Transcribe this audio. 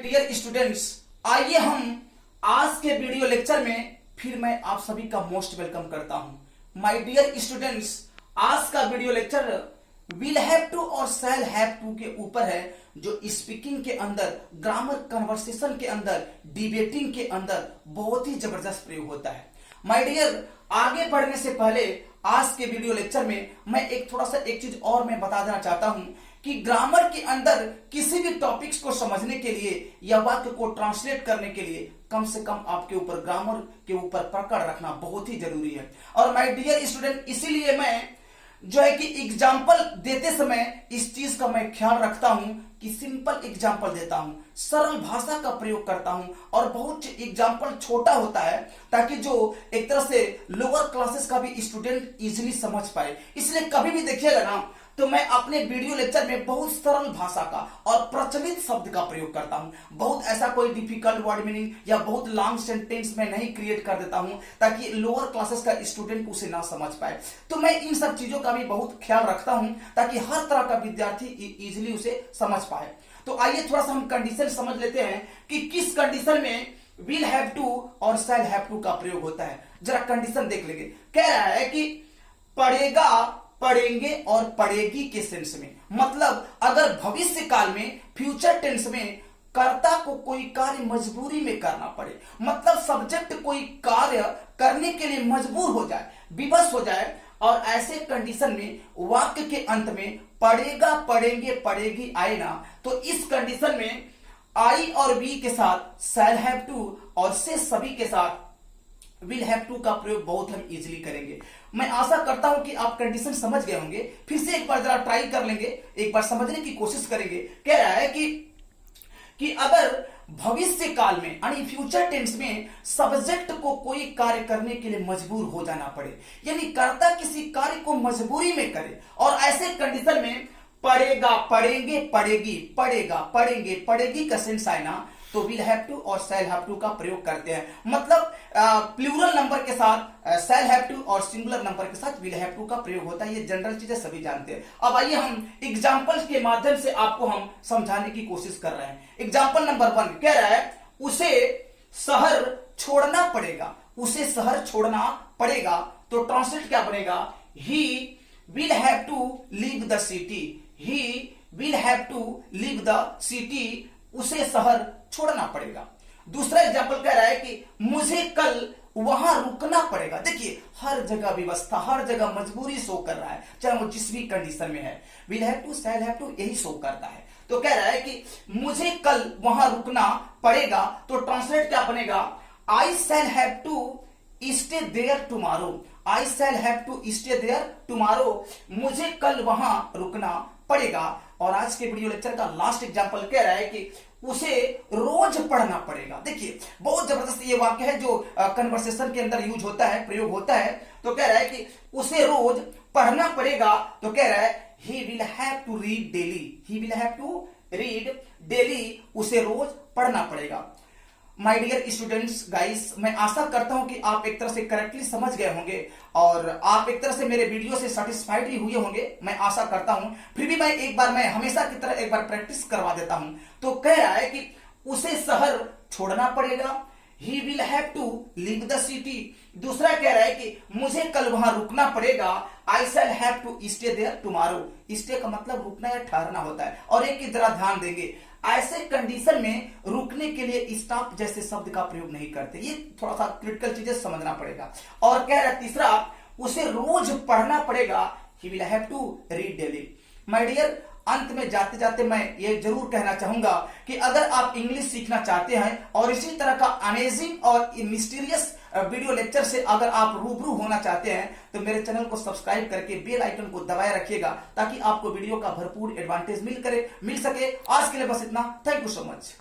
Dear students, आइए हम आज के वीडियो लेक्चर में फिर मैं आप सभी का मोस्ट वेलकम करता हूं। माय डियर स्टूडेंट्स, आज का video lecture will have to और शैल हैव टू के ऊपर है, जो स्पीकिंग के अंदर, ग्रामर, कन्वर्सेशन के अंदर, डिबेटिंग के अंदर बहुत ही जबरदस्त प्रयोग होता है। माय डियर, आगे बढ़ने से पहले आज के वीडियो लेक्चर में मैं एक चीज और मैं बता देना चाहता हूं कि ग्रामर के अंदर किसी भी टॉपिक्स को समझने के लिए या वाक्य को ट्रांसलेट करने के लिए कम से कम आपके ऊपर ग्रामर के ऊपर पकड़ रखना बहुत ही जरूरी है। और माय डियर स्टूडेंट, इसीलिए मैं जो है कि एग्जाम्पल देते समय इस चीज का मैं ख्याल रखता हूं कि सिंपल एग्जाम्पल देता हूं, सरल भाषा का प्रयोग करता हूं और बहुत एग्जाम्पल छोटा होता है ताकि जो एक तरह से लोअर क्लासेस का भी स्टूडेंट इजीली समझ पाए। इसलिए कभी भी देखिएगा ना तो मैं अपने वीडियो लेक्चर में बहुत सरल भाषा का और प्रचलित शब्द का प्रयोग करता हूं। बहुत ऐसा कोई डिफिकल्ट वर्ड मीनिंग या बहुत लॉन्ग सेंटेंस में नहीं क्रिएट कर देता हूं ताकि लोअर क्लासेस का स्टूडेंट उसे ना समझ पाए। तो मैं इन सब चीजों का भी बहुत ख्याल रखता हूं ताकि हर तरह का विद्यार्थी इजीली उसे समझ पाए। तो आइए थोड़ा सा हम कंडीशन समझ लेते हैं कि किस कंडीशन में विल हैव टू और शैल हैव टू का प्रयोग होता है। जरा कंडीशन देख लेंगे। कह रहा है कि पढ़ेगा, पढ़ेंगे और पढ़ेगी के सेंस में, मतलब अगर भविष्य काल में, फ्यूचर टेंस में कर्ता को कोई कार्य मजबूरी में करना पड़े, मतलब सब्जेक्ट कोई कार्य करने के लिए मजबूर हो जाए, विवश हो जाए, और ऐसे कंडीशन में वाक्य के अंत में पढ़ेगा, पढ़ेंगे, पढ़ेगी आए ना, तो इस कंडीशन में आई और बी के साथ शैल हैव टू और से सभी के साथ विल हैव टू का प्रयोग बहुत हम इजीली करेंगे। मैं आशा करता हूं कि आप कंडीशन समझ गए होंगे। फिर से एक बार जरा ट्राई कर लेंगे, एक बार समझने की कोशिश करेंगे। कह रहा है कि अगर भविष्य काल में यानी फ्यूचर टेंस में सब्जेक्ट को कोई कार्य करने के लिए मजबूर हो जाना पड़े, यानी कर्ता किसी कार्य को मजबूरी में करे, और ऐसे कंडीशन में पढ़ेगा, पढ़ेंगे, पढ़ेगी, पढ़ेगा, पढ़ेंगे, पढ़ेगी का सेंस आए ना, तो विल हैव टू और शैल हैव टू का प्रयोग करते हैं। मतलब प्लूरल नंबर के साथ शैल हैव टू और सिंगुलर नंबर के साथ विल हैव टू का प्रयोग होता है। ये जनरल चीजें सभी जानते हैं। अब आइए हम एग्जांपल्स के माध्यम से आपको हम समझाने की कोशिश कर रहे हैं। एग्जांपल नंबर 1 कह रहा है उसे शहर छोड़ना पड़ेगा। उसे शहर छोड़ना पड़ेगा, तो ट्रांसलेट क्या बनेगा? He will have to leave the city. He will have to leave the city. उसे शहर छोड़ना पड़ेगा। दूसरा एग्जाम्पल कह रहा है कि मुझे कल वहां रुकना पड़ेगा। देखिए, हर जगह व्यवस्था, हर जगह मजबूरी शो कर रहा है, चाहे वो जिस भी कंडीशन में है। Will have to, shall have to यही शो करता है। तो कह रहा है कि मुझे कल वहां रुकना पड़ेगा, तो ट्रांसलेट क्या बनेगा? I shall have to stay there tomorrow. I shall have to stay there tomorrow. मुझे कल वहां रुकना पड़ेगा। और आज के वीडियो लेक्चर का लास्ट एग्जांपल कह रहा है कि उसे रोज पढ़ना पड़ेगा। देखिए, बहुत जबरदस्त ये वाक्य है जो कन्वर्सेशन के अंदर यूज होता है, प्रयोग होता है। तो कह रहा है कि उसे रोज पढ़ना पड़ेगा, तो कह रहा है he will have to read daily. He will have to read daily. उसे रोज पढ़ना पड़ेगा। माय डियर स्टूडेंट्स, गाइस, मैं आशा करता हूं कि आप एक तरह से करेक्टली समझ गए होंगे और आप एक तरह से मेरे वीडियो से सेटिस्फाइड ही हुए होंगे, मैं आशा करता हूं। फिर भी मैं हमेशा की तरह एक बार प्रैक्टिस करवा देता हूं। तो कह रहा है कि उसे शहर छोड़ना पड़ेगा। He will have to leave the city. दूसरा कह रहा है कि मुझे कल वहां रुकना पड़ेगा। I shall have to stay there tomorrow. Stay का मतलब रुकना या ठहरना होता है। और एक की जरा ध्यान देंगे, ऐसे कंडीशन में रुकने के लिए स्टॉप जैसे शब्द का प्रयोग नहीं करते। ये थोड़ा सा क्रिटिकल चीजें समझना पड़ेगा। और कह रहा है तीसरा, उसे रोज पढ़ना पड़ेगा। He will have to read daily. My dear, अंत में जाते जाते मैं ये जरूर कहना चाहूंगा कि अगर आप इंग्लिश सीखना चाहते हैं और इसी तरह का अमेजिंग और मिस्टीरियस वीडियो लेक्चर से अगर आप रूबरू होना चाहते हैं तो मेरे चैनल को सब्सक्राइब करके बेल आइकन को दबाए रखिएगा ताकि आपको वीडियो का भरपूर एडवांटेज मिल सके। आज के लिए बस इतना। Thank you so much.